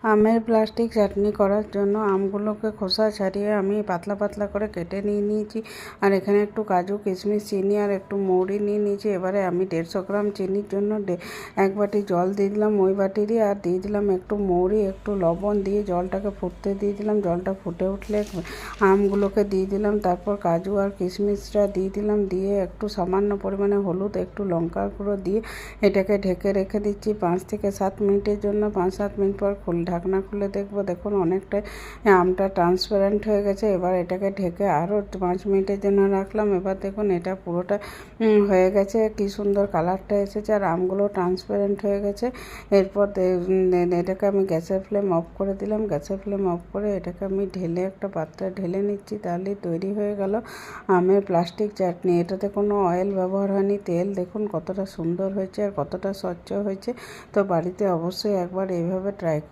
আমের প্লাস্টিক চাটনি করার জন্য আমগুলোকে খোসা ছাড়িয়ে আমি পাতলা পাতলা করে কেটে নিয়েছি। আর এখানে একটু কাজু কিশমিশ চিনি আর একটু মৌরি নিয়ে নিয়েছি। এবারে আমি 150 গ্রাম চিনির জন্য 1 বাটি জল দিয়ে দিলাম ওই বাটিরই, আর দিয়ে দিলাম একটু মৌরি, একটু লবণ দিয়ে জলটাকে ফুটতে দিয়ে দিলাম। জলটা ফুটে উঠলে আমগুলোকে দিয়ে দিলাম, তারপর কাজু আর কিশমিশটা দিয়ে দিলাম, দিয়ে একটু সামান্য পরিমাণে হলুদ, একটু লঙ্কার গুঁড়ো দিয়ে এটাকে ঢেকে রেখে দিচ্ছি 5 থেকে 7 মিনিটের জন্য। 5-7 মিনিট পর ঢাকনা খুলে দেখবো, দেখুন অনেকটাই আমটা ট্রান্সপারেন্ট হয়ে গেছে। এবার এটাকে ঢেকে আরও 5 মিনিটের জন্য রাখলাম। এবার দেখুন এটা পুরোটা হয়ে গেছে, কি সুন্দর কালারটা এসেছে আর আমগুলো ট্রান্সপারেন্ট হয়ে গেছে। এরপর এটাকে আমি গ্যাসের ফ্লেম অফ করে দিলাম। গ্যাসের ফ্লেম অফ করে এটাকে আমি ঢেলে একটা পাত্রে ঢেলে নিচ্ছি, তাহলেই তৈরি হয়ে গেল আমের প্লাস্টিক চাটনি। এটাতে কোনো অয়েল ব্যবহার হয়নি, তেল দেখুন কতটা সুন্দর হয়েছে আর কতটা স্বচ্ছ হয়েছে। তো বাড়িতে অবশ্যই একবার এইভাবে ট্রাই